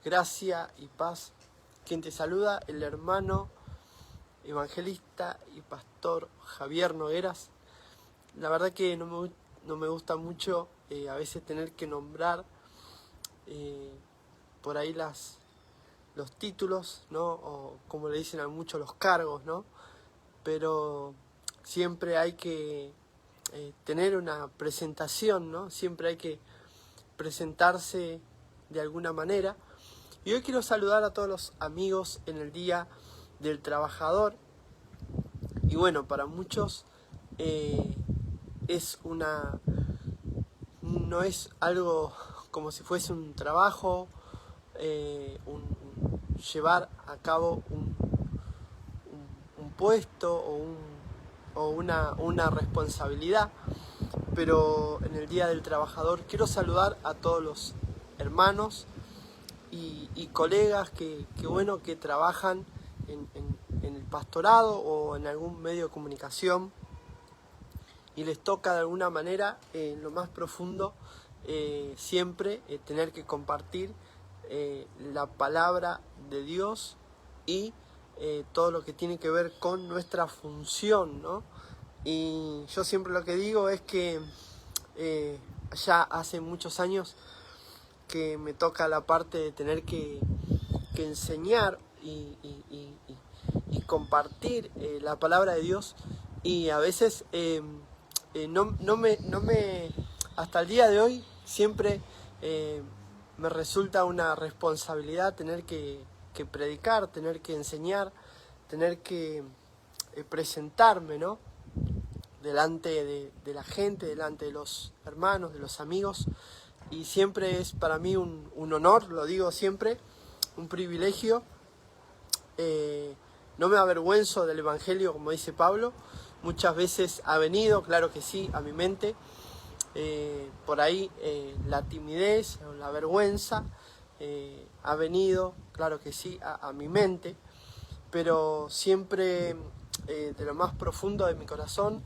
gracia y paz. Quien te saluda, el hermano evangelista y pastor Javier Nogueras. La verdad que no me gusta mucho a veces tener que nombrar por ahí los títulos, ¿no? O como le dicen a muchos, los cargos, ¿no? Pero siempre hay que tener una presentación, ¿no? Siempre hay que presentarse de alguna manera. Y hoy quiero saludar a todos los amigos en el Día del Trabajador. Y bueno, para muchos no es algo como si fuese un trabajo, llevar a cabo un puesto o una responsabilidad. Pero en el Día del Trabajador quiero saludar a todos los hermanos y colegas que trabajan en el pastorado o en algún medio de comunicación y les toca de alguna manera en lo más profundo siempre tener que compartir la palabra de Dios y todo lo que tiene que ver con nuestra función, ¿no? Y yo siempre lo que digo es que ya hace muchos años que me toca la parte de tener que enseñar y compartir la palabra de Dios, y a veces hasta el día de hoy siempre me resulta una responsabilidad tener que predicar, tener que enseñar, tener que presentarme, ¿no? Delante de la gente, delante de los hermanos, de los amigos, y siempre es para mí un honor, lo digo siempre, un privilegio. No me avergüenzo del Evangelio, como dice Pablo. Muchas veces ha venido, claro que sí, a mi mente, por ahí la timidez o la vergüenza ha venido, claro que sí, a mi mente, pero siempre de lo más profundo de mi corazón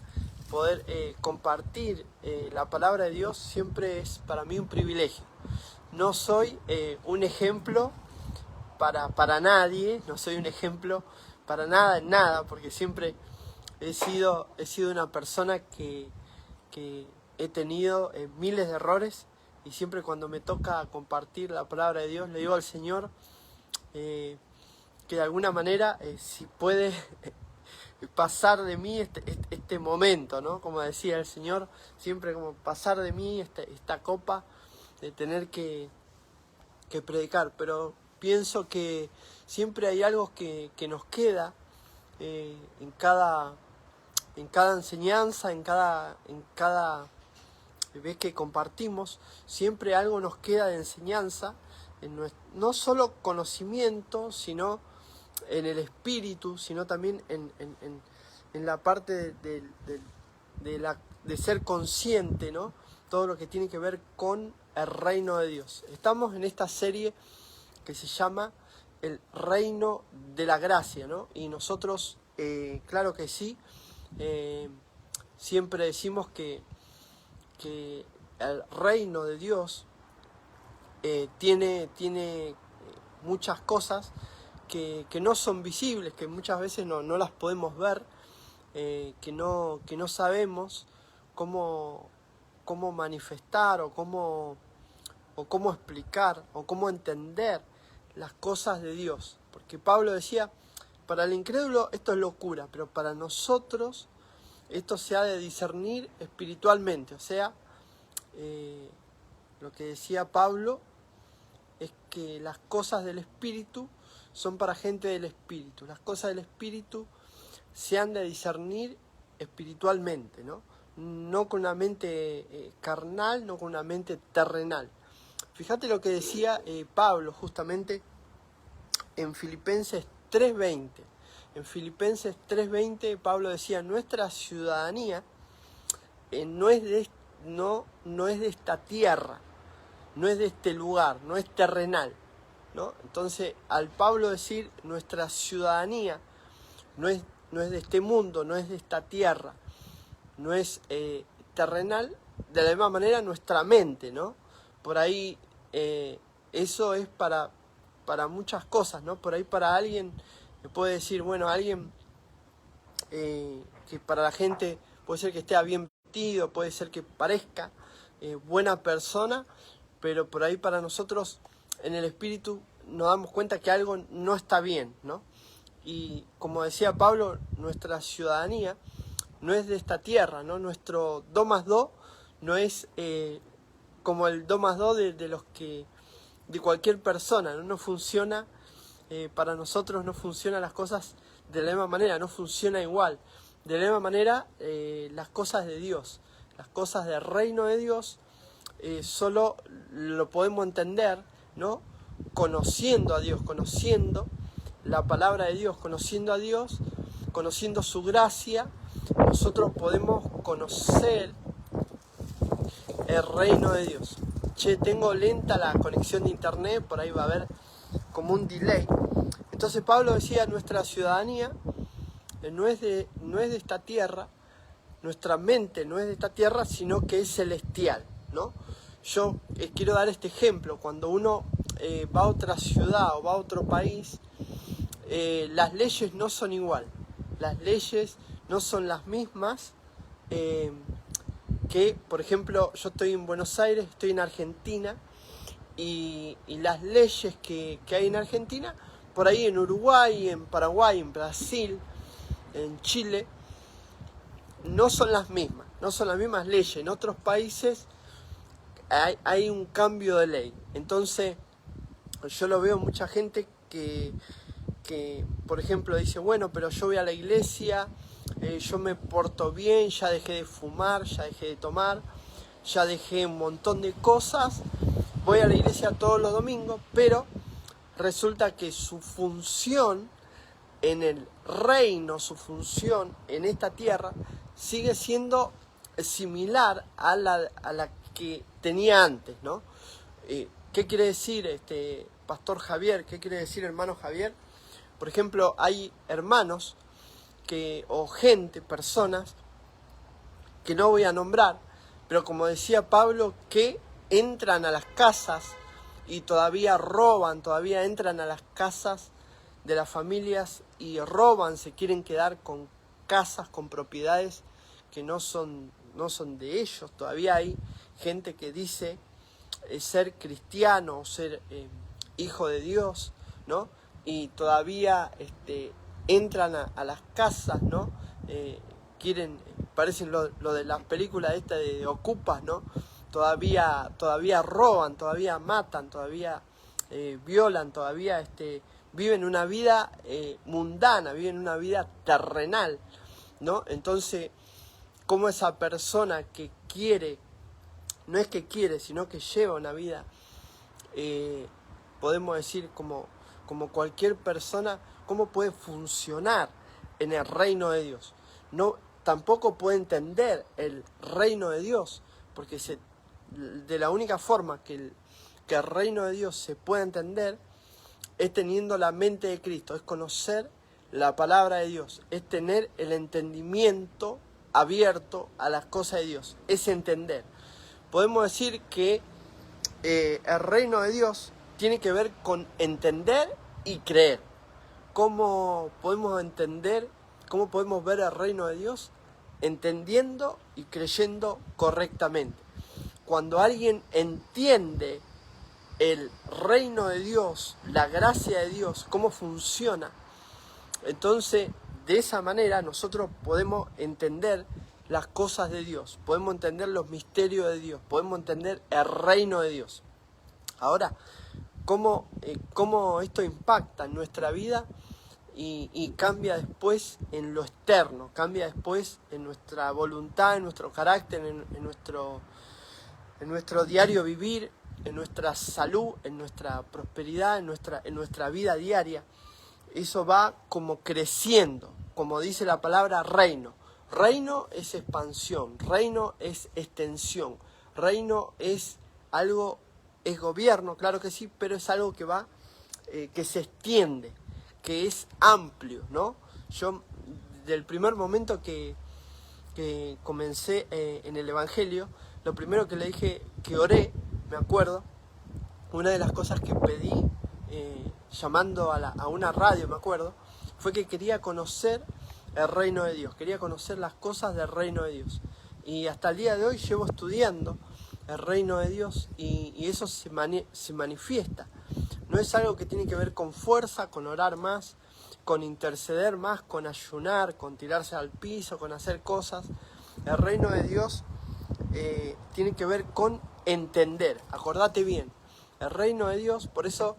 poder compartir la palabra de Dios siempre es para mí un privilegio. No soy un ejemplo para nadie, no soy un ejemplo para nada en nada, porque siempre he sido una persona que he tenido miles de errores, y siempre cuando me toca compartir la palabra de Dios le digo al Señor que de alguna manera si puede pasar de mí este momento, ¿no? Como decía el Señor, siempre como pasar de mí esta copa de tener que predicar. Pero pienso que siempre hay algo que nos queda en cada enseñanza, en cada vez que compartimos, siempre algo nos queda de enseñanza, no solo conocimiento, sino en el espíritu, sino también en la parte de ser consciente, ¿no? Todo lo que tiene que ver con el reino de Dios. Estamos en esta serie que se llama El Reino de la Gracia, ¿no? Y nosotros, claro que sí, siempre decimos que el reino de Dios tiene muchas cosas que no son visibles, que muchas veces no las podemos ver, que no sabemos cómo manifestar o cómo explicar o cómo entender las cosas de Dios. Porque Pablo decía, para el incrédulo esto es locura, pero para nosotros esto se ha de discernir espiritualmente. O sea, lo que decía Pablo es que las cosas del espíritu son para gente del espíritu. Las cosas del espíritu se han de discernir espiritualmente, ¿no? No con una mente carnal, no con una mente terrenal. Fíjate lo que decía Pablo justamente en Filipenses 3:20. En Filipenses 3:20 Pablo decía, nuestra ciudadanía no es de esta tierra, no es de este lugar, no es terrenal, ¿no? Entonces, al Pablo decir nuestra ciudadanía no es de este mundo, no es de esta tierra, no es terrenal, de la misma manera nuestra mente, ¿no? Por ahí eso es para para muchas cosas, ¿no? Por ahí para alguien puede decir, bueno, alguien que para la gente puede ser que esté bien vestido, puede ser que parezca buena persona, pero por ahí para nosotros en el espíritu nos damos cuenta que algo no está bien, ¿no? Y como decía Pablo, nuestra ciudadanía no es de esta tierra, ¿no? Nuestro 2+2 no es como el 2+2 de cualquier persona, ¿no? No funciona, para nosotros no funcionan las cosas de la misma manera, no funciona igual. De la misma manera, las cosas de Dios, las cosas del reino de Dios, solo lo podemos entender, ¿no? Conociendo a Dios, conociendo la palabra de Dios, conociendo a Dios, conociendo su gracia, nosotros podemos conocer el reino de Dios. Che, tengo lenta la conexión de internet, por ahí va a haber como un delay. Entonces Pablo decía, nuestra ciudadanía no es de esta tierra, nuestra mente no es de esta tierra, sino que es celestial, ¿no? Yo quiero dar este ejemplo. Cuando uno va a otra ciudad o va a otro país, las leyes no son igual. Las leyes no son las mismas que, por ejemplo, yo estoy en Buenos Aires, estoy en Argentina, y las leyes que hay en Argentina, por ahí en Uruguay, en Paraguay, en Brasil, en Chile, no son las mismas leyes. En otros países hay un cambio de ley. Entonces, yo lo veo mucha gente que por ejemplo, dice, bueno, pero yo voy a la iglesia, yo me porto bien, ya dejé de fumar, ya dejé de tomar, ya dejé un montón de cosas, voy a la iglesia todos los domingos, pero resulta que su función en el reino, su función en esta tierra, sigue siendo similar a la que tenía antes, ¿no? ¿Qué quiere decir, Pastor Javier? ¿Qué quiere decir, hermano Javier? Por ejemplo, hay hermanos o gente, personas, que no voy a nombrar, pero como decía Pablo, que entran a las casas y todavía roban, todavía entran a las casas de las familias y roban, se quieren quedar con casas, con propiedades que no son de ellos. Todavía hay gente que dice ser cristiano o ser hijo de Dios, ¿no? Y todavía entran a las casas, ¿no? Parecen lo de las películas de Ocupas, ¿no? Todavía roban, todavía matan, todavía violan, todavía viven una vida mundana, viven una vida terrenal, ¿no? Entonces, como esa persona que quiere, no es que quiere, sino que lleva una vida, podemos decir como cualquier persona, ¿cómo puede funcionar en el reino de Dios? No, tampoco puede entender el reino de Dios, porque de la única forma que el reino de Dios se puede entender es teniendo la mente de Cristo, es conocer la palabra de Dios, es tener el entendimiento abierto a las cosas de Dios, es entender. Podemos decir que el reino de Dios tiene que ver con entender y creer. ¿Cómo podemos entender, cómo podemos ver el reino de Dios? Entendiendo y creyendo correctamente. Cuando alguien entiende el reino de Dios, la gracia de Dios, cómo funciona, entonces de esa manera nosotros podemos entender las cosas de Dios, podemos entender los misterios de Dios, podemos entender el reino de Dios. Ahora, ¿cómo esto impacta en nuestra vida y cambia después en lo externo, cambia después en nuestra voluntad, en nuestro carácter, en nuestro diario vivir, en nuestra salud, en nuestra prosperidad, en nuestra vida diaria? Eso va como creciendo, como dice la palabra reino. Reino es expansión, reino es extensión, reino es algo, es gobierno, claro que sí, pero es algo que va, que se extiende, que es amplio, ¿no? Yo, del primer momento que comencé en el Evangelio, lo primero que le dije, que oré, me acuerdo, una de las cosas que pedí llamando a una radio, me acuerdo, fue que quería conocer el reino de Dios, quería conocer las cosas del reino de Dios. Y hasta el día de hoy llevo estudiando el reino de Dios y eso se manifiesta. No es algo que tiene que ver con fuerza, con orar más, con interceder más, con ayunar, con tirarse al piso, con hacer cosas. El reino de Dios tiene que ver con entender. Acordate bien, el reino de Dios, por eso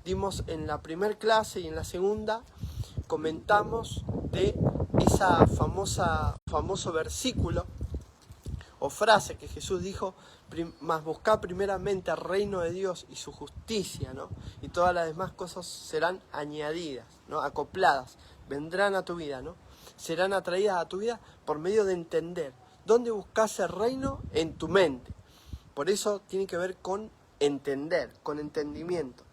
dimos en la primera clase y en la segunda, comentamos de esa famoso versículo o frase que Jesús dijo: mas buscad primeramente el reino de Dios y su justicia, ¿no? Y todas las demás cosas serán añadidas, ¿no? Acopladas, vendrán a tu vida, ¿no? Serán atraídas a tu vida por medio de entender. ¿Dónde buscas el reino? En tu mente. Por eso tiene que ver con entender, con entendimiento.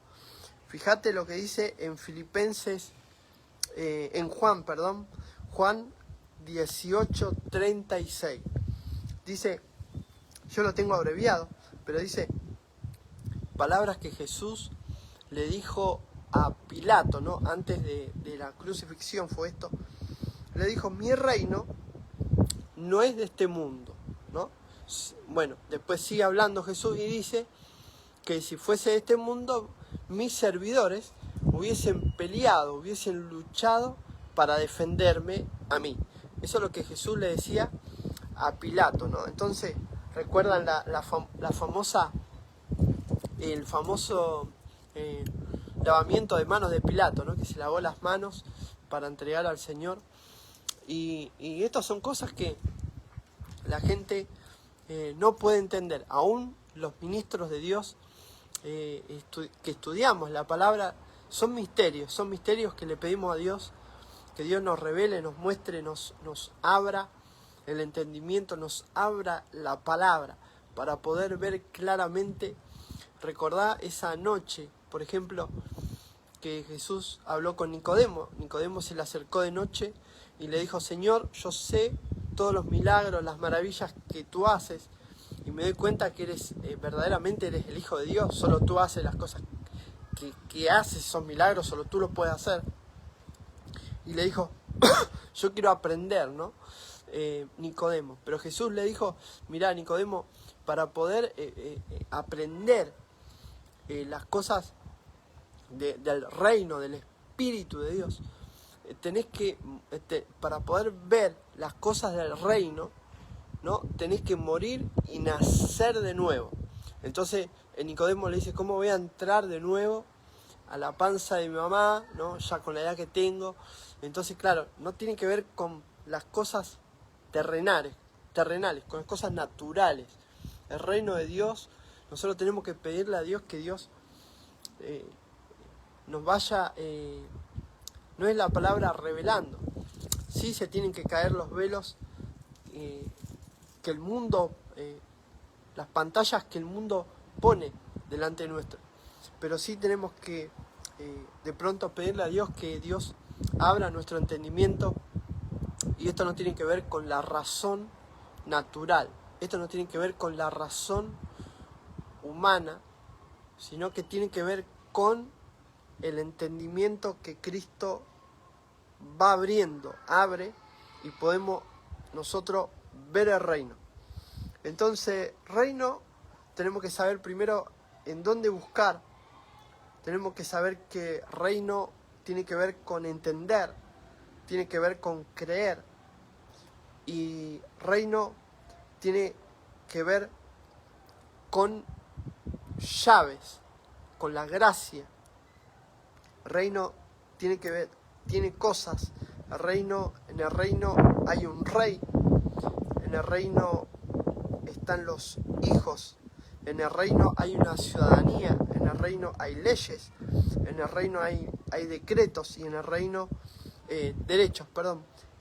Fíjate lo que dice en Juan 18:36. Dice, yo lo tengo abreviado, pero dice, palabras que Jesús le dijo a Pilato, ¿no? Antes de la crucifixión fue esto. Le dijo: mi reino no es de este mundo, ¿no? Bueno, después sigue hablando Jesús y dice que si fuese de este mundo, mis servidores hubiesen peleado, hubiesen luchado para defenderme a mí. Eso es lo que Jesús le decía a Pilato, ¿no? Entonces, ¿recuerdan el famoso lavamiento de manos de Pilato, ¿no? Que se lavó las manos para entregar al Señor. Y estas son cosas que la gente no puede entender. Aún los ministros de Dios que estudiamos la palabra, son misterios que le pedimos a Dios, que Dios nos revele, nos muestre, nos abra el entendimiento, nos abra la palabra para poder ver claramente. Recordá esa noche, por ejemplo, que Jesús habló con Nicodemo. Nicodemo se le acercó de noche y le dijo: Señor, yo sé todos los milagros, las maravillas que tú haces, y me doy cuenta que verdaderamente eres el Hijo de Dios. Solo tú haces las cosas que haces, esos milagros, solo tú los puedes hacer. Y le dijo: yo quiero aprender, ¿no? Nicodemo. Pero Jesús le dijo: mirá, Nicodemo, para poder aprender las cosas del reino, del Espíritu de Dios, tenés que, para poder ver las cosas del reino, ¿no? Tenés que morir y nacer de nuevo. Entonces Nicodemo le dice: ¿cómo voy a entrar de nuevo a la panza de mi mamá, ¿no? Ya con la edad que tengo. Entonces, claro, no tiene que ver con las cosas terrenales, con las cosas naturales. El reino de Dios, nosotros tenemos que pedirle a Dios que Dios nos vaya, no es la palabra revelando, sí se tienen que caer los velos que el mundo, las pantallas que el mundo pone delante nuestro, pero sí tenemos que de pronto pedirle a Dios que Dios abra nuestro entendimiento. Y esto no tiene que ver con la razón natural, esto no tiene que ver con la razón humana, sino que tiene que ver con el entendimiento que Cristo va abre, y podemos nosotros ver el reino. Entonces, reino, tenemos que saber primero en dónde buscar. Tenemos que saber que reino tiene que ver con entender, tiene que ver con creer, y reino tiene que ver con llaves, con la gracia. Reino tiene que ver, tiene cosas. En el reino hay un rey, en el reino están los hijos, en el reino hay una ciudadanía, en el reino hay leyes, en el reino hay decretos, y en el reino derechos,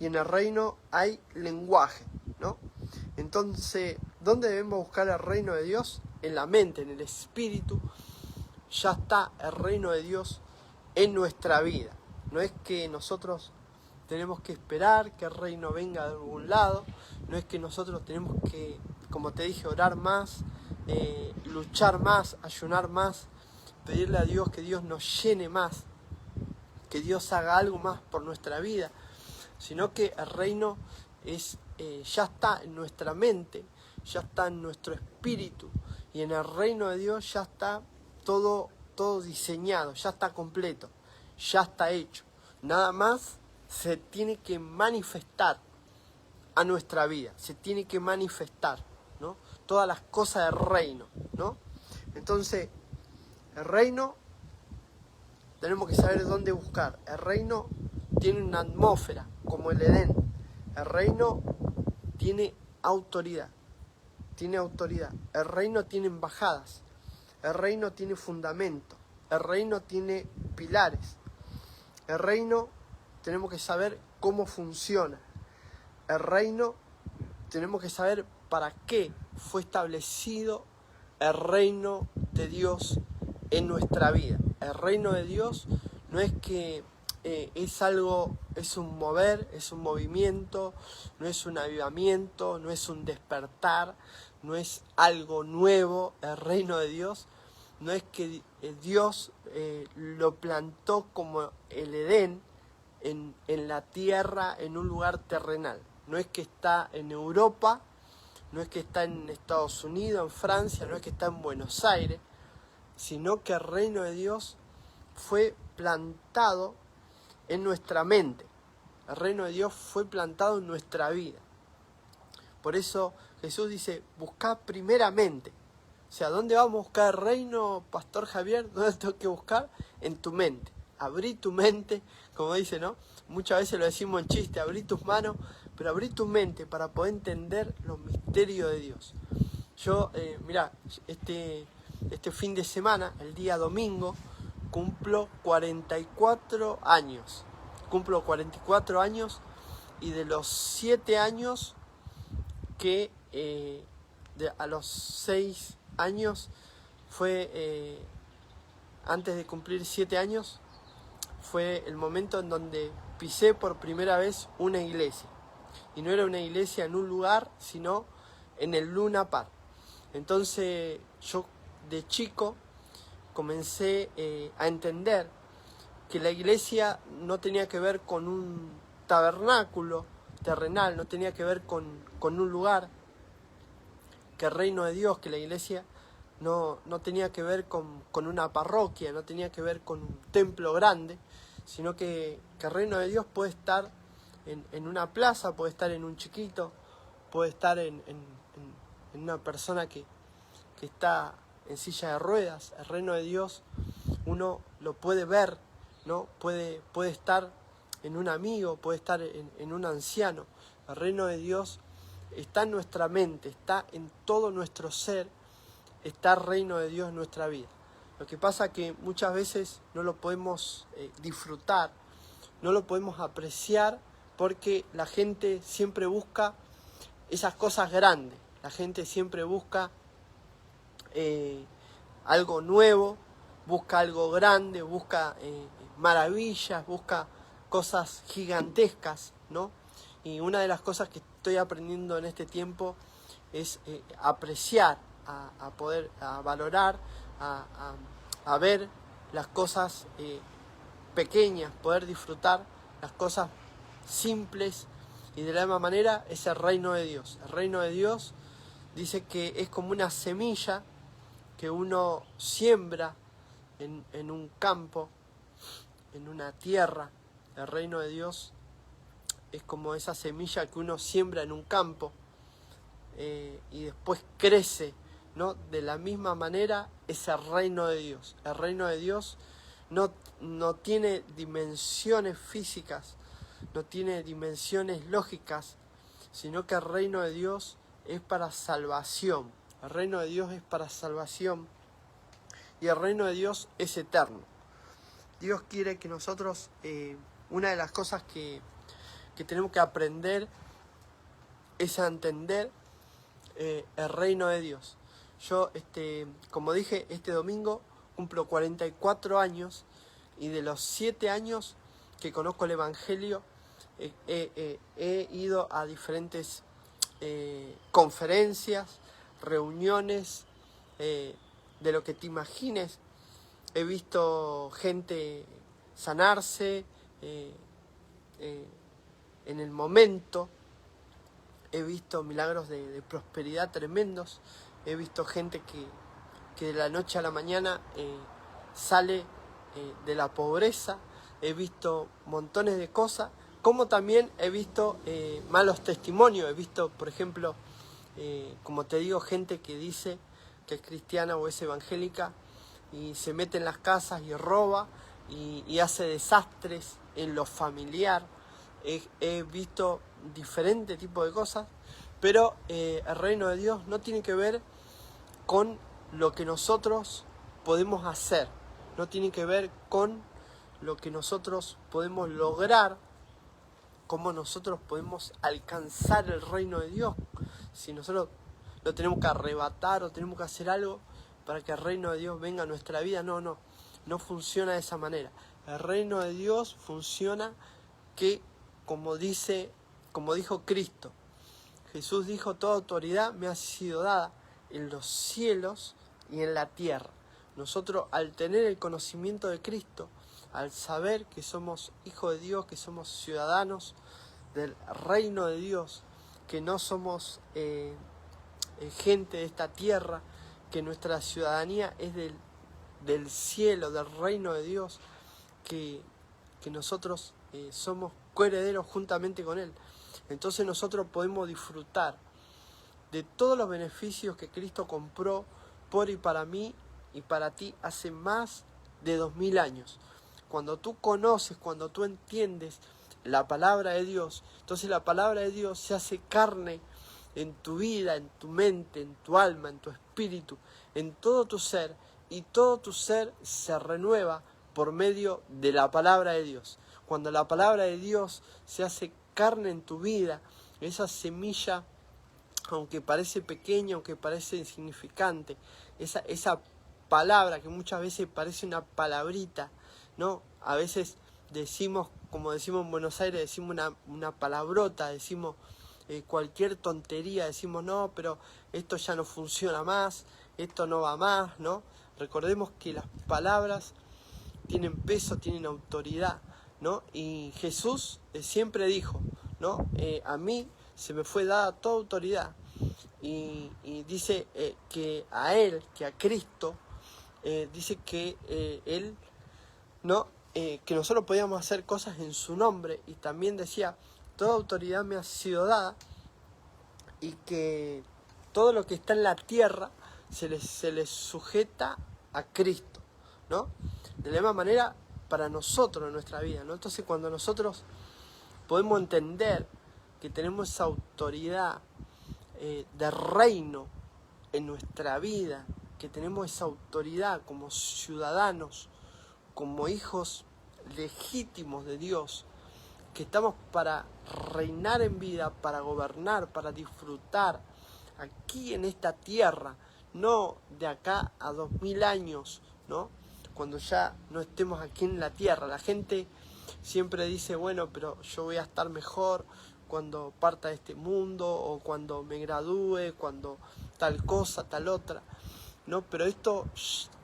y en el reino hay lenguaje, ¿no? Entonces, ¿dónde debemos buscar el reino de Dios? En la mente, en el espíritu. Ya está el reino de Dios en nuestra vida. No es que nosotros tenemos que esperar que el reino venga de algún lado, no es que nosotros tenemos que, como te dije, orar más, luchar más, ayunar más pedirle a Dios que Dios nos llene más, que Dios haga algo más por nuestra vida, sino que el reino ya está en nuestra mente, ya está en nuestro espíritu, y en el reino de Dios ya está todo diseñado, ya está completo, ya está hecho. Nada más se tiene que manifestar a nuestra vida, se tiene que manifestar, ¿no? Todas las cosas del reino, ¿no? Entonces, el reino tenemos que saber dónde buscar. El reino tiene una atmósfera, como el Edén. El reino tiene autoridad. El reino tiene embajadas. El reino tiene fundamento. El reino tiene pilares. El reino tenemos que saber cómo funciona. El reino tenemos que saber para qué fue establecido el reino de Dios en nuestra vida. El reino de Dios no es que es algo, es un mover, es un movimiento, no es un avivamiento, no es un despertar, no es algo nuevo. El reino de Dios no es que Dios lo plantó como el Edén en la tierra, en un lugar terrenal. No es que está en Europa, no es que está en Estados Unidos, en Francia, no es que está en Buenos Aires, sino que el reino de Dios fue plantado en nuestra mente. El reino de Dios fue plantado en nuestra vida. Por eso Jesús dice, buscad primeramente. O sea, ¿dónde vamos a buscar el reino, Pastor Javier? ¿Dónde tengo que buscar? En tu mente. Abrí tu mente, como dice, ¿no? Muchas veces lo decimos en chiste, abrí tus manos, pero abrí tu mente para poder entender los misterios de Dios. Yo, mirá, este fin de semana, el día domingo, cumplo 44 años. Cumplo 44 años y de los 7 años que a los 6 años fue, antes de cumplir 7 años, fue el momento en donde pisé por primera vez una iglesia. Y no era una iglesia en un lugar, sino en el Luna Park. Entonces yo de chico comencé a entender que la iglesia no tenía que ver con un tabernáculo terrenal, no tenía que ver con un lugar, que el reino de Dios, que la iglesia no tenía que ver con una parroquia, no tenía que ver con un templo grande, sino que el reino de Dios puede estar en una plaza, puede estar en un chiquito, puede estar en una persona que está en silla de ruedas. El reino de Dios uno lo puede ver, ¿no? Puede estar en un amigo, puede estar en un anciano. El reino de Dios está en nuestra mente, está en todo nuestro ser, está el reino de Dios en nuestra vida. Lo que pasa es que muchas veces no lo podemos disfrutar, no lo podemos apreciar, porque la gente siempre busca esas cosas grandes, la gente siempre busca algo nuevo, busca algo grande, busca maravillas, busca cosas gigantescas, ¿no? Y una de las cosas que estoy aprendiendo en este tiempo es apreciar, a valorar, a ver las cosas pequeñas, poder disfrutar las cosas simples, y de la misma manera es el reino de Dios. El reino de Dios dice que es como una semilla que uno siembra en un campo, en una tierra. El reino de Dios es como esa semilla que uno siembra en un campo y después crece, ¿no? De la misma manera es el reino de Dios. El reino de Dios no tiene dimensiones físicas, no tiene dimensiones lógicas, sino que el reino de Dios es para salvación. El reino de Dios es para salvación y el reino de Dios es eterno. Dios quiere que nosotros, una de las cosas que tenemos que aprender es a entender el reino de Dios. Yo, como dije, este domingo cumplo 44 años y de los 7 años que conozco el Evangelio he ido a diferentes conferencias, reuniones, de lo que te imagines. he visto gente sanarse en el momento, he visto milagros de prosperidad tremendos, he visto gente que de la noche a la mañana sale de la pobreza, he visto montones de cosas, como también he visto malos testimonios, he visto, por ejemplo, como te digo, gente que dice que es cristiana o es evangélica y se mete en las casas y roba y hace desastres en lo familiar. He visto diferentes tipos de cosas, pero el reino de Dios no tiene que ver con lo que nosotros podemos hacer, no tiene que ver con lo que nosotros podemos lograr, cómo nosotros podemos alcanzar el reino de Dios. Si nosotros lo tenemos que arrebatar o tenemos que hacer algo para que el reino de Dios venga a nuestra vida, no funciona de esa manera. El reino de Dios funciona que, como dijo Cristo, Jesús dijo: toda autoridad me ha sido dada en los cielos y en la tierra. Nosotros, al tener el conocimiento de Cristo, al saber que somos hijos de Dios, que somos ciudadanos del reino de Dios, que no somos gente de esta tierra, que nuestra ciudadanía es del cielo, del reino de Dios, que nosotros somos coherederos juntamente con Él. Entonces nosotros podemos disfrutar de todos los beneficios que Cristo compró por y para mí y para ti hace más de 2000 años. Cuando tú conoces, cuando tú entiendes la palabra de Dios, entonces la palabra de Dios se hace carne en tu vida, en tu mente, en tu alma, en tu espíritu, en todo tu ser, y todo tu ser se renueva por medio de la palabra de Dios. Cuando la palabra de Dios se hace carne en tu vida, esa semilla, aunque parece pequeña, aunque parece insignificante, esa palabra que muchas veces parece una palabrita, ¿no? A veces decimos, como decimos en Buenos Aires, decimos una palabrota, decimos cualquier tontería, decimos no, pero esto ya no funciona más, esto no va más, ¿no? Recordemos que las palabras tienen peso, tienen autoridad, ¿no? Y Jesús siempre dijo, ¿no? A mí se me fue dada toda autoridad. Y dice que a Él, que a Cristo, dice que Él, ¿no? Que nosotros podíamos hacer cosas en su nombre. Y también decía: toda autoridad me ha sido dada, y que todo lo que está en la tierra se les sujeta a Cristo, ¿no? De la misma manera para nosotros en nuestra vida, ¿no? Entonces, cuando nosotros podemos entender que tenemos esa autoridad de reino en nuestra vida, que tenemos esa autoridad como ciudadanos, como hijos legítimos de Dios, que estamos para reinar en vida, para gobernar, para disfrutar aquí en esta tierra, no de acá a 2000 años, ¿no? Cuando ya no estemos aquí en la tierra. La gente siempre dice: bueno, pero yo voy a estar mejor cuando parta de este mundo, o cuando me gradúe, cuando tal cosa, tal otra, ¿no? Pero esto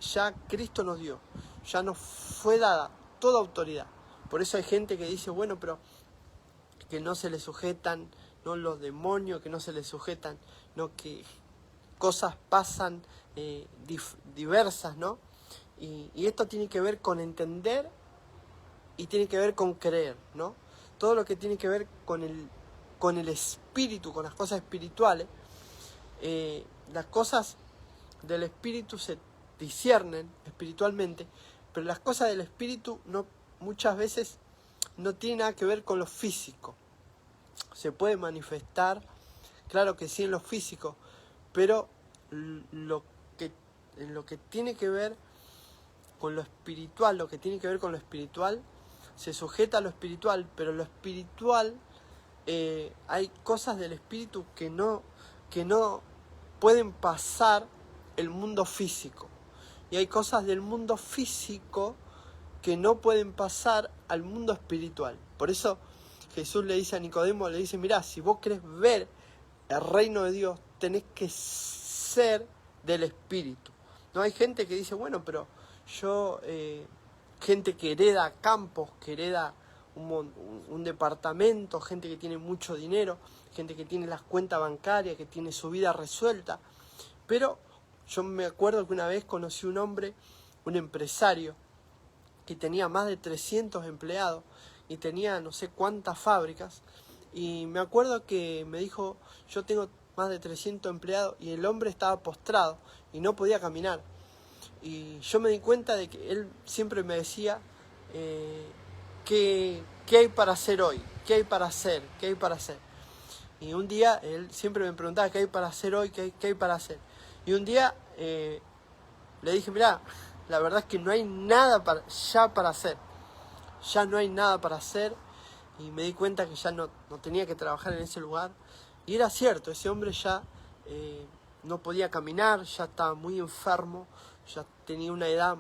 ya Cristo nos dio, ya nos fue dada toda autoridad. Por eso hay gente que dice: bueno, pero que no se le sujetan, ¿no?, los demonios, que no se le sujetan, ¿no?, que cosas pasan diversas, ¿no? Y esto tiene que ver con entender y tiene que ver con creer, ¿no? Todo lo que tiene que ver con el espíritu, con las cosas espirituales, las cosas del espíritu se disciernen espiritualmente, pero las cosas del espíritu muchas veces no tienen nada que ver con lo físico. Se puede manifestar, claro que sí, en lo físico, pero lo que tiene que ver con lo espiritual, se sujeta a lo espiritual, pero lo espiritual, hay cosas del espíritu que no pueden pasar el mundo físico, y hay cosas del mundo físico que no pueden pasar al mundo espiritual. Por eso Jesús le dice a Nicodemo, le dice: mirá, si vos querés ver el reino de Dios, tenés que ser del espíritu. No hay gente que dice: bueno, pero Gente que hereda campos, que hereda un departamento, gente que tiene mucho dinero, gente que tiene las cuentas bancarias, que tiene su vida resuelta. Pero yo me acuerdo que una vez conocí un hombre, un empresario, que tenía más de 300 empleados y tenía no sé cuántas fábricas. Y me acuerdo que me dijo, yo tengo más de 300 empleados, y el hombre estaba postrado y no podía caminar. Y yo me di cuenta de que él siempre me decía, ¿qué hay para hacer hoy? ¿Qué hay para hacer? ¿Qué hay para hacer? Y un día él siempre me preguntaba, ¿qué hay para hacer hoy? ¿Qué hay para hacer? Y un día le dije, mirá, la verdad es que no hay nada para hacer. Ya no hay nada para hacer. Y me di cuenta que ya no tenía que trabajar en ese lugar. Y era cierto, ese hombre ya no podía caminar, ya estaba muy enfermo, ya tenía una edad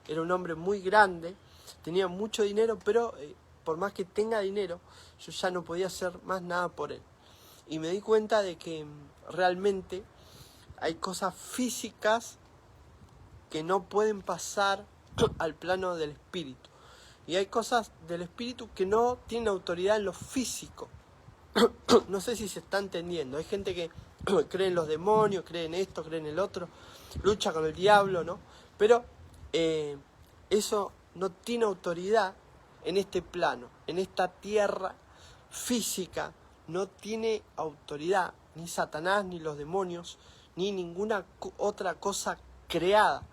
era un hombre muy grande, tenía mucho dinero, pero por más que tenga dinero, yo ya no podía hacer más nada por él. Y me di cuenta de que realmente hay cosas físicas que no pueden pasar al plano del espíritu. Y hay cosas del espíritu que no tienen autoridad en lo físico. No sé si se está entendiendo. Hay gente que cree en los demonios, cree en esto, cree en el otro, lucha con el diablo, ¿no? Pero eso no tiene autoridad en este plano, en esta tierra física. No tiene autoridad ni Satanás, ni los demonios, ni ninguna otra cosa creada.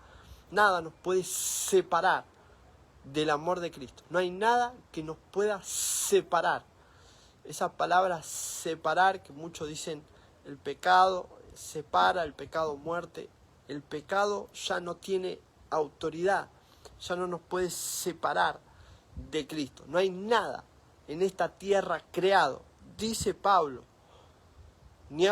Nada nos puede separar del amor de Cristo. No hay nada que nos pueda separar. Esa palabra separar, que muchos dicen el pecado, separa, el pecado muerte. El pecado ya no tiene autoridad, ya no nos puede separar de Cristo. No hay nada en esta tierra creado, dice Pablo, ni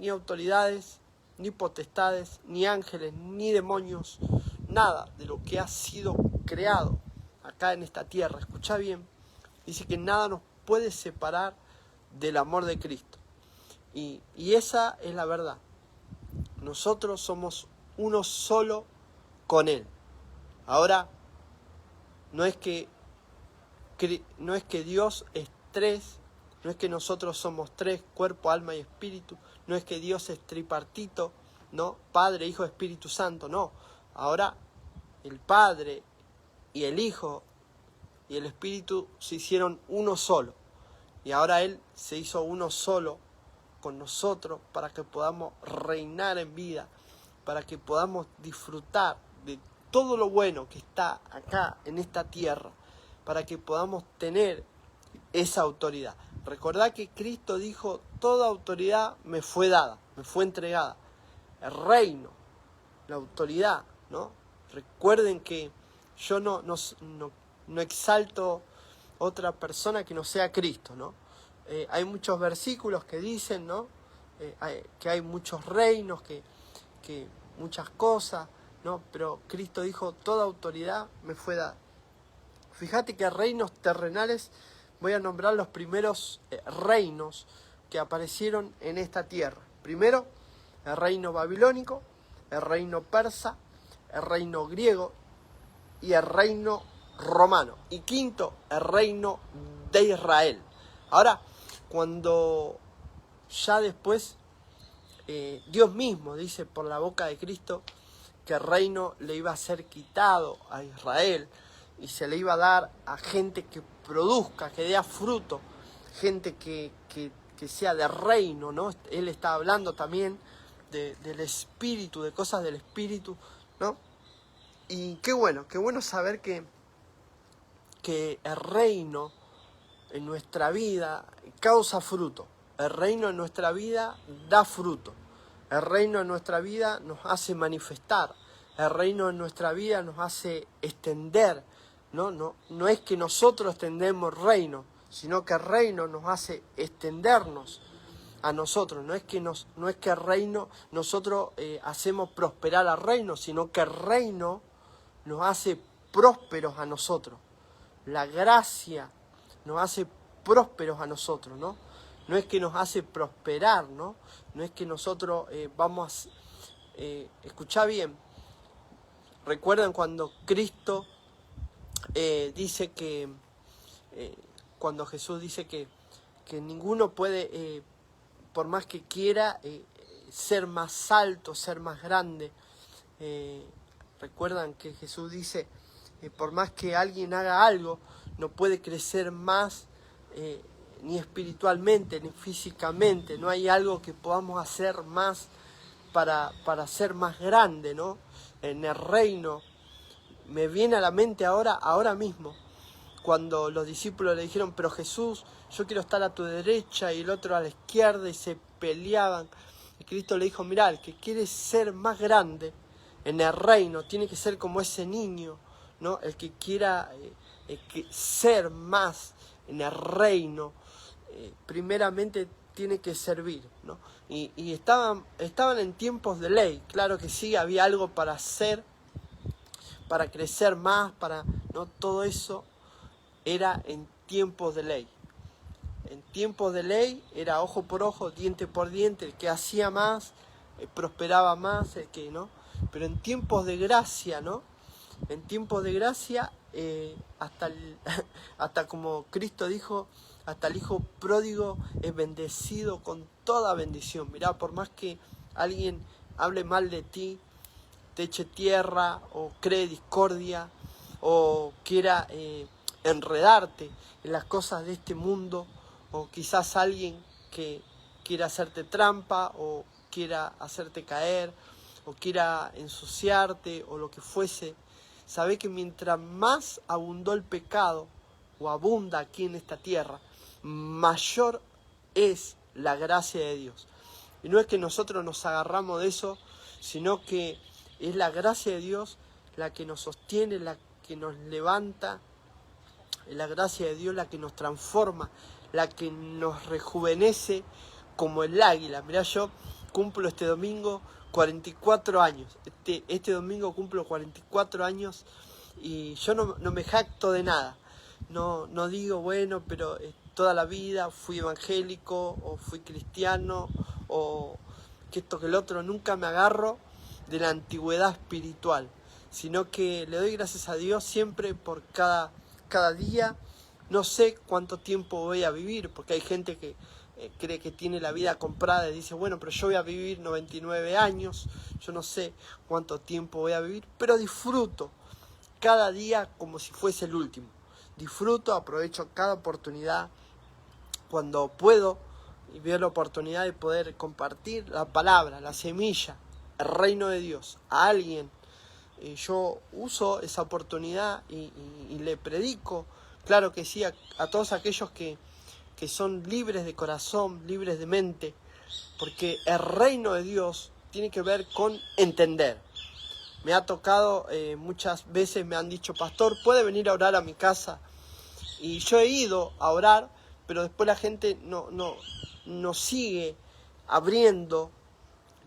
autoridades, ni potestades, ni ángeles, ni demonios, nada de lo que ha sido creado acá en esta tierra. Escuchá bien, dice que nada nos puede separar del amor de Cristo. Y esa es la verdad. Nosotros somos uno solo con Él. Ahora, no es que Dios es tres, no es que nosotros somos tres, cuerpo, alma y espíritu, no es que Dios es tripartito, no, Padre, Hijo, Espíritu Santo, no. Ahora, el Padre y el Hijo y el Espíritu se hicieron uno solo. Y ahora Él se hizo uno solo con nosotros para que podamos reinar en vida, para que podamos disfrutar de todo lo bueno que está acá en esta tierra, para que podamos tener esa autoridad. Recordad que Cristo dijo, toda autoridad me fue dada, me fue entregada. El reino, la autoridad, ¿no? Recuerden que yo no exalto otra persona que no sea Cristo, ¿no? Hay muchos versículos que dicen, ¿no? Que hay muchos reinos, que muchas cosas, ¿no? Pero Cristo dijo, toda autoridad me fue dada. Fíjate que reinos terrenales, voy a nombrar los primeros reinos que aparecieron en esta tierra. Primero, el reino babilónico, el reino persa, el reino griego y el reino romano. Y quinto, el reino de Israel. Ahora, cuando ya después Dios mismo dice por la boca de Cristo que el reino le iba a ser quitado a Israel y se le iba a dar a gente que produzca, que dé fruto, gente que sea de reino, ¿no? Él está hablando también del espíritu, de cosas del espíritu, ¿no? Y qué bueno saber que el reino en nuestra vida causa fruto. El reino en nuestra vida da fruto. El reino en nuestra vida nos hace manifestar. El reino en nuestra vida nos hace extender. No es que nosotros extendemos reino, sino que el reino nos hace extendernos a nosotros. No es que el reino, nosotros hacemos prosperar al reino, sino que el reino nos hace prósperos a nosotros. La gracia nos hace prósperos a nosotros, ¿no? No es que nos hace prosperar, ¿no? No es que nosotros escuchá bien, ¿Recuerdan cuando Cristo dice que, cuando Jesús dice que ninguno puede, por más que quiera, ser más alto, ser más grande? Recuerdan que Jesús dice, por más que alguien haga algo, no puede crecer más, ni espiritualmente, ni físicamente. No hay algo que podamos hacer más para ser más grande, ¿no? En el reino, me viene a la mente ahora mismo, cuando los discípulos le dijeron, pero Jesús, yo quiero estar a tu derecha y el otro a la izquierda, y se peleaban. Y Cristo le dijo, mirá, el que quiere ser más grande en el reino tiene que ser como ese niño, ¿no? El que quiera ser más en el reino, primeramente tiene que servir, ¿no? Y estaban en tiempos de ley, claro que sí, había algo para hacer, para crecer más, ¿no? Todo eso era en tiempos de ley. En tiempos de ley era ojo por ojo, diente por diente, el que hacía más, prosperaba más, el que no. Pero en tiempos de gracia, ¿no? En tiempos de gracia, hasta como Cristo dijo, hasta el hijo pródigo es bendecido con toda bendición. Mirá, por más que alguien hable mal de ti, te eche tierra, o cree discordia, o quiera enredarte en las cosas de este mundo, o quizás alguien que quiera hacerte trampa, o quiera hacerte caer, o quiera ensuciarte, o lo que fuese, sabe que mientras más abundó el pecado, o abunda aquí en esta tierra, mayor es la gracia de Dios. Y no es que nosotros nos agarramos de eso, sino que es la gracia de Dios la que nos sostiene, la que nos levanta, es la gracia de Dios la que nos transforma, la que nos rejuvenece como el águila. Mirá, yo cumplo este domingo 44 años. Este domingo cumplo 44 años y yo no me jacto de nada. No digo, bueno, pero toda la vida fui evangélico o fui cristiano o que esto que el otro. Nunca me agarro de la antigüedad espiritual, sino que le doy gracias a Dios siempre por cada día. No sé cuánto tiempo voy a vivir, porque hay gente que cree que tiene la vida comprada y dice, bueno, pero yo voy a vivir 99 años, yo no sé cuánto tiempo voy a vivir, pero disfruto cada día como si fuese el último. Disfruto, aprovecho cada oportunidad cuando puedo y veo la oportunidad de poder compartir la palabra, la semilla, el reino de Dios a alguien. Yo uso esa oportunidad y le predico, claro que sí, a todos aquellos que son libres de corazón, libres de mente, porque el reino de Dios tiene que ver con entender. Me ha tocado, muchas veces me han dicho, pastor, ¿puede venir a orar a mi casa? Y yo he ido a orar, pero después la gente no sigue abriendo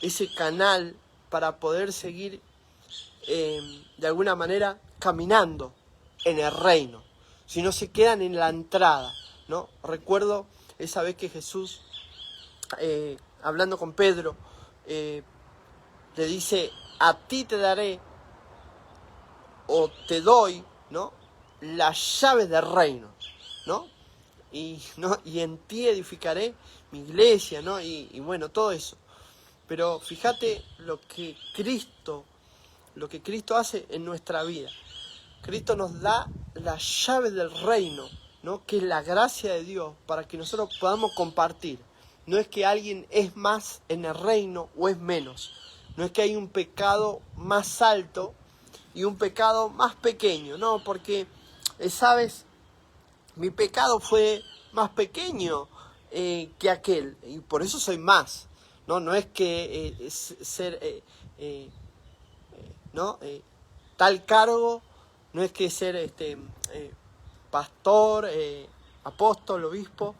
ese canal para poder seguir de alguna manera caminando en el reino, si no se quedan en la entrada, ¿no? Recuerdo esa vez que Jesús, hablando con Pedro, le dice, a ti te daré o te doy, ¿no?, las llaves del reino, ¿no? Y en ti edificaré mi iglesia, ¿no? Y bueno, todo eso. Pero fíjate lo que Cristo hace en nuestra vida. Cristo nos da las llaves del reino, ¿no?, que es la gracia de Dios, para que nosotros podamos compartir. No es que alguien es más en el reino o es menos. No es que hay un pecado más alto y un pecado más pequeño, no, porque, ¿sabes? Mi pecado fue más pequeño que aquel, y por eso soy más. No es que ser tal cargo, no es que ser pastor, apóstol, obispo,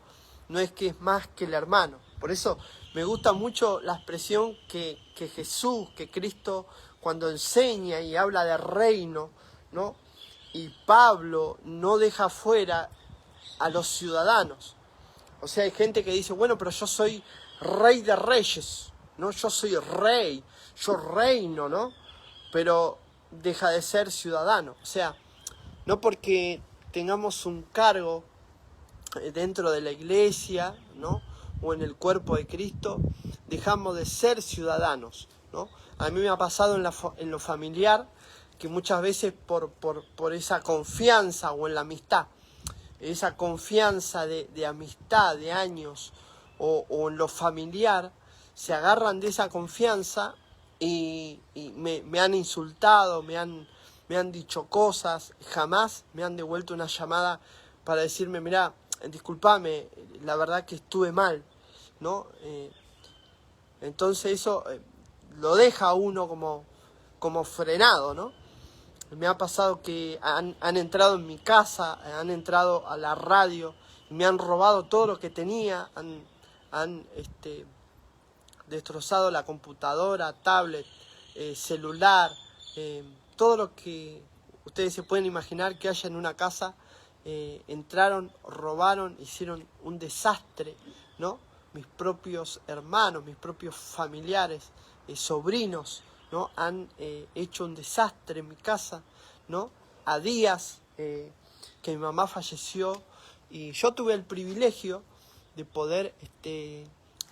no es que es más que el hermano. Por eso me gusta mucho la expresión que Jesús, que Cristo, cuando enseña y habla de reino, ¿no? Y Pablo no deja fuera a los ciudadanos. O sea, hay gente que dice, bueno, pero yo soy rey de reyes, ¿no? Yo soy rey, yo reino, ¿no? Pero deja de ser ciudadano. O sea, no porque tengamos un cargo dentro de la iglesia, ¿no?, o en el cuerpo de Cristo, dejamos de ser ciudadanos, ¿no? A mí me ha pasado en lo familiar que muchas veces por esa confianza, o en la amistad, esa confianza de amistad de años, o en lo familiar, se agarran de esa confianza y me han insultado, me han dicho cosas. Jamás me han devuelto una llamada para decirme, mirá, discúlpame, la verdad que estuve mal, ¿no? Entonces eso lo deja a uno como frenado, ¿no? Me ha pasado que han entrado en mi casa, han entrado a la radio, me han robado todo lo que tenía, han destrozado la computadora, tablet, celular, todo lo que ustedes se pueden imaginar que haya en una casa. Entraron, robaron, hicieron un desastre, ¿no? Mis propios hermanos, mis propios familiares, sobrinos, ¿no?, han hecho un desastre en mi casa, ¿no? A días que mi mamá falleció, y yo tuve el privilegio de poder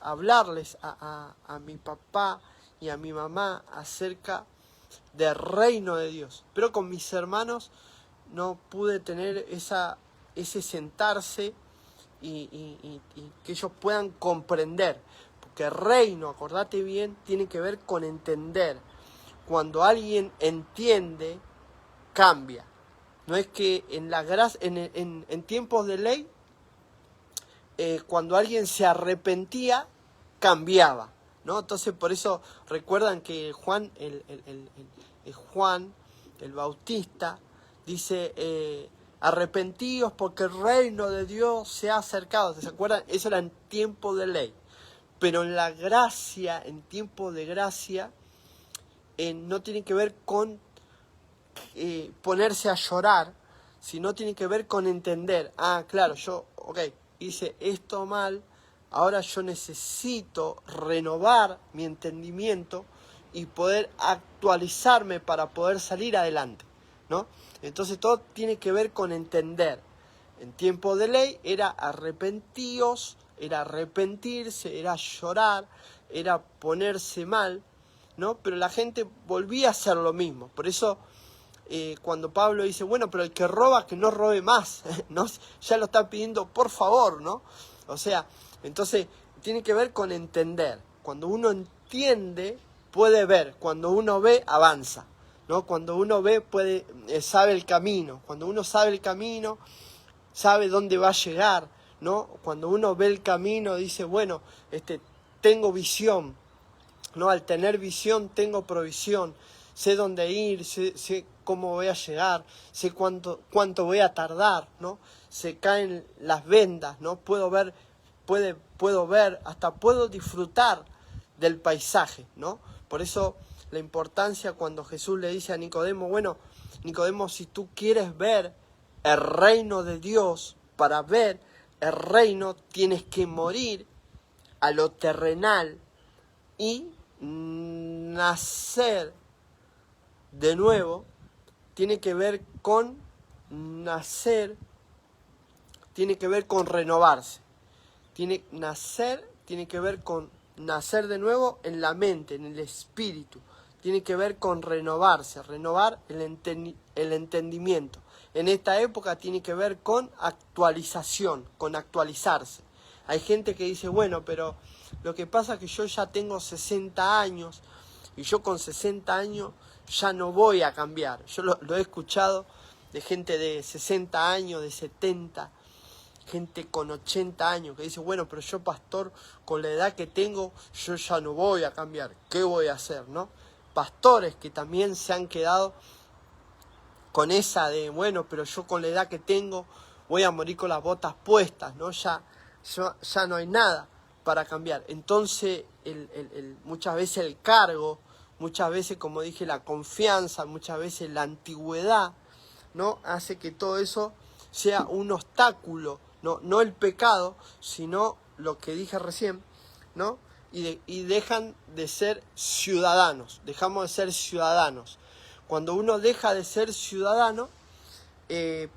hablarles a mi papá y a mi mamá acerca del reino de Dios. Pero con mis hermanos no pude tener ese sentarse y que ellos puedan comprender. Porque reino, acordate bien, tiene que ver con entender. Cuando alguien entiende, cambia. No es que en tiempos de ley, cuando alguien se arrepentía, cambiaba, ¿no? Entonces por eso recuerdan que Juan el Bautista dice, arrepentíos porque el reino de Dios se ha acercado. ¿Se acuerdan? Eso era en tiempo de ley. Pero en la gracia, en tiempo de gracia, no tiene que ver con ponerse a llorar, sino tiene que ver con entender. Ah, claro, yo, hice esto mal, ahora yo necesito renovar mi entendimiento y poder actualizarme para poder salir adelante, ¿no? Entonces todo tiene que ver con entender. En tiempo de ley era arrepentíos, era arrepentirse, era llorar, era ponerse mal, ¿no? Pero la gente volvía a hacer lo mismo. Por eso cuando Pablo dice, bueno, pero el que roba, que no robe más, ¿no? Ya lo está pidiendo, por favor, ¿no? O sea, entonces tiene que ver con entender. Cuando uno entiende, puede ver. Cuando uno ve, avanza, ¿no? Cuando uno ve, sabe el camino. Cuando uno sabe el camino, sabe dónde va a llegar, ¿no? Cuando uno ve el camino, dice, bueno, tengo visión, ¿no? Al tener visión, tengo provisión. Sé dónde ir, sé cómo voy a llegar, sé cuánto voy a tardar, ¿no? Se caen las vendas, ¿no? Puedo ver, hasta puedo disfrutar del paisaje, ¿no? Por eso la importancia cuando Jesús le dice a Nicodemo, bueno, Nicodemo, si tú quieres ver el reino de Dios, para ver el reino tienes que morir a lo terrenal y nacer de nuevo. Tiene que ver con nacer, tiene que ver con renovarse. Tiene que ver con nacer de nuevo en la mente, en el espíritu. Tiene que ver con renovarse, renovar el entendimiento. En esta época tiene que ver con actualización, con actualizarse. Hay gente que dice, bueno, pero lo que pasa es que yo ya tengo 60 años y yo con 60 años ya no voy a cambiar. Yo lo he escuchado de gente de 60 años, de 70, gente con 80 años que dice, bueno, pero yo, pastor, con la edad que tengo, yo ya no voy a cambiar. ¿Qué voy a hacer, no? Pastores que también se han quedado con esa de, bueno, pero yo con la edad que tengo voy a morir con las botas puestas, ¿no? Ya no hay nada para cambiar. Entonces, muchas veces el cargo, muchas veces, como dije, la confianza, muchas veces la antigüedad, ¿no? Hace que todo eso sea un obstáculo, no el pecado, sino lo que dije recién, ¿no? Y dejan de ser ciudadanos, dejamos de ser ciudadanos. Cuando uno deja de ser ciudadano,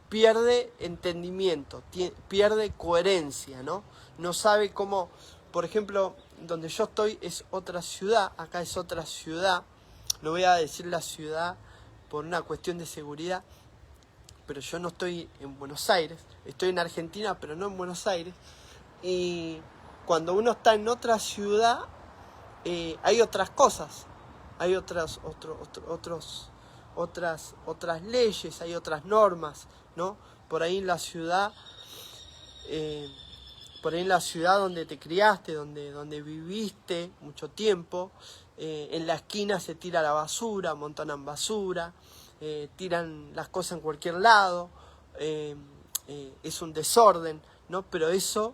pierde entendimiento, pierde coherencia, ¿no? No sabe cómo, por ejemplo, donde yo estoy es otra ciudad, acá es otra ciudad, no voy a decir la ciudad por una cuestión de seguridad, pero yo no estoy en Buenos Aires, estoy en Argentina, pero no en Buenos Aires, y cuando uno está en otra ciudad, hay otras cosas, hay otras leyes, hay otras normas, ¿no? Por ahí en la ciudad donde te criaste, donde viviste mucho tiempo, en la esquina se tira la basura, amontonan basura, tiran las cosas en cualquier lado, es un desorden, ¿no? Pero eso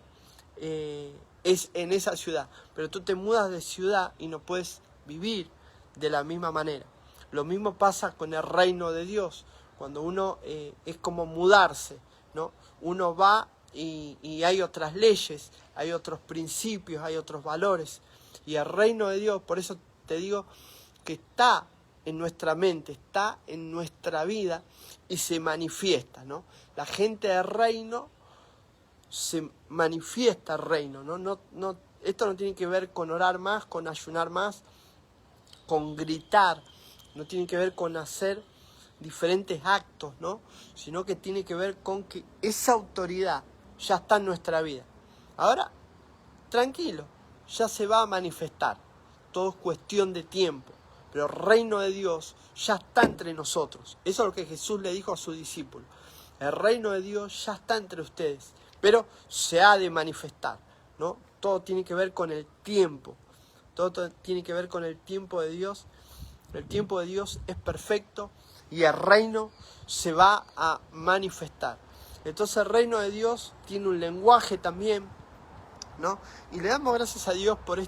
es en esa ciudad. Pero tú te mudas de ciudad y no puedes vivir de la misma manera. Lo mismo pasa con el reino de Dios. Cuando uno es como mudarse, ¿no? Uno va y hay otras leyes, hay otros principios, hay otros valores. Y el reino de Dios, por eso te digo que está en nuestra mente, está en nuestra vida y se manifiesta, ¿no? La gente del reino se manifiesta el reino, ¿no? Esto no tiene que ver con orar más, con ayunar más, con gritar, no tiene que ver con hacer diferentes actos, ¿no? Sino que tiene que ver con que esa autoridad ya está en nuestra vida. Ahora, tranquilo, ya se va a manifestar. Todo es cuestión de tiempo. Pero el reino de Dios ya está entre nosotros. Eso es lo que Jesús le dijo a sus discípulos. El reino de Dios ya está entre ustedes, pero se ha de manifestar, ¿no? Todo tiene que ver con el tiempo. Todo tiene que ver con el tiempo de Dios. El tiempo de Dios es perfecto y el reino se va a manifestar. Entonces el reino de Dios tiene un lenguaje también, ¿no? Y le damos gracias a Dios por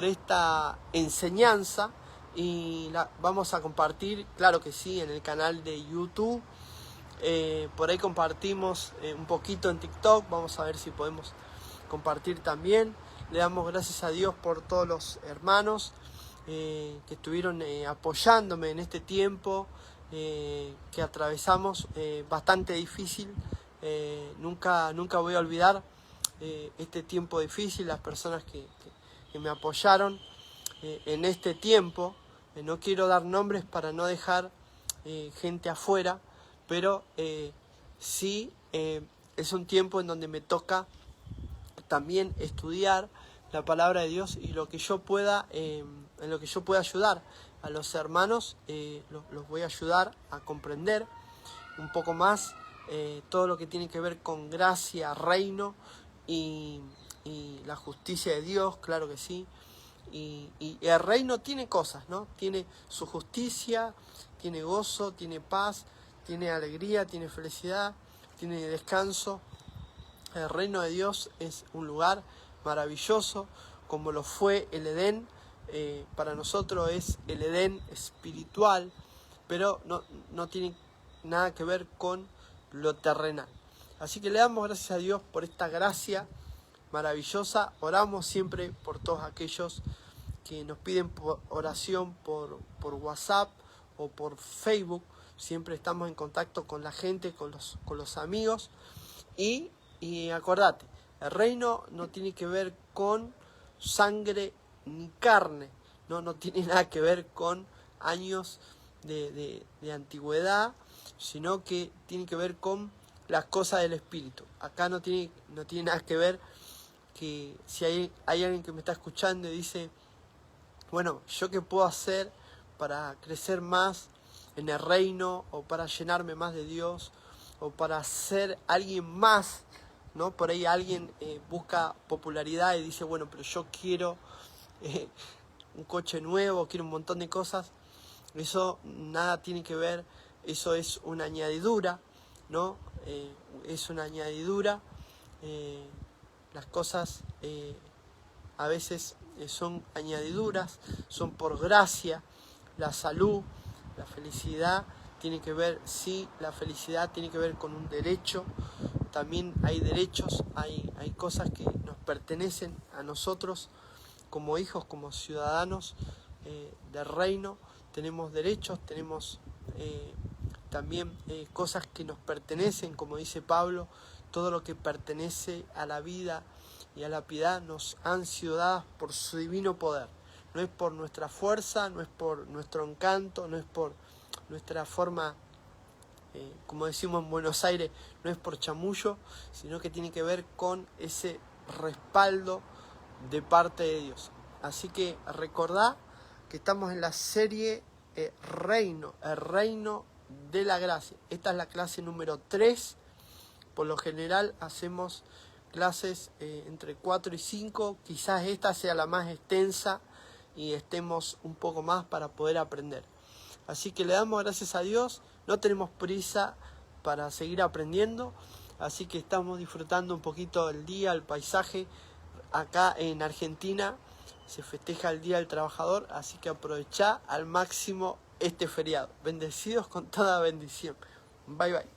esta enseñanza y la vamos a compartir, claro que sí, en el canal de YouTube. Por ahí compartimos un poquito en TikTok, vamos a ver si podemos compartir también. Le damos gracias a Dios por todos los hermanos que estuvieron apoyándome en este tiempo que atravesamos bastante difícil. Nunca voy a olvidar este tiempo difícil, las personas que me apoyaron en este tiempo. No quiero dar nombres para no dejar gente afuera, pero sí es un tiempo en donde me toca también estudiar la palabra de Dios y lo que yo pueda, en lo que yo pueda ayudar a los hermanos, los voy a ayudar a comprender un poco más todo lo que tiene que ver con gracia, reino y la justicia de Dios, claro que sí. Y el reino tiene cosas, ¿no? Tiene su justicia, tiene gozo, tiene paz, tiene alegría, tiene felicidad, tiene descanso. El reino de Dios es un lugar maravilloso, como lo fue el Edén. Para nosotros es el Edén espiritual, pero no tiene nada que ver con lo terrenal. Así que le damos gracias a Dios por esta gracia maravillosa. Oramos siempre por todos aquellos que nos piden oración por WhatsApp o por Facebook. Siempre estamos en contacto con la gente, con los amigos. Y acordate, el reino no tiene que ver con sangre ni carne, no tiene nada que ver con años de antigüedad, sino que tiene que ver con las cosas del espíritu. Acá no tiene nada que ver que si hay alguien que me está escuchando y dice, bueno, ¿yo qué puedo hacer para crecer más en el reino o para llenarme más de Dios o para ser alguien más, ¿no? Por ahí alguien busca popularidad y dice, bueno, pero yo quiero un coche nuevo, quiero un montón de cosas. Eso nada tiene que ver, eso es una añadidura, ¿no? Es una añadidura. Las cosas a veces son añadiduras, son por gracia. La salud, la felicidad tiene que ver, sí, la felicidad tiene que ver con un derecho. También hay derechos, hay cosas que nos pertenecen a nosotros como hijos, como ciudadanos del reino. tenemos derechos, tenemos también cosas que nos pertenecen, como dice Pablo, todo lo que pertenece a la vida y a la piedad nos han sido dadas por su divino poder. No es por nuestra fuerza, no es por nuestro encanto, no es por nuestra forma, como decimos en Buenos Aires, no es por chamullo, sino que tiene que ver con ese respaldo de parte de Dios. Así que recordá que estamos en la serie Reino, el Reino de la Gracia. Esta es la clase número 3. Por lo general hacemos clases entre 4 y 5. Quizás esta sea la más extensa y estemos un poco más para poder aprender. Así que le damos gracias a Dios. No tenemos prisa para seguir aprendiendo. Así que estamos disfrutando un poquito del día, el paisaje. Acá en Argentina se festeja el Día del Trabajador. Así que aprovechá al máximo este feriado. Bendecidos con toda bendición. Bye bye.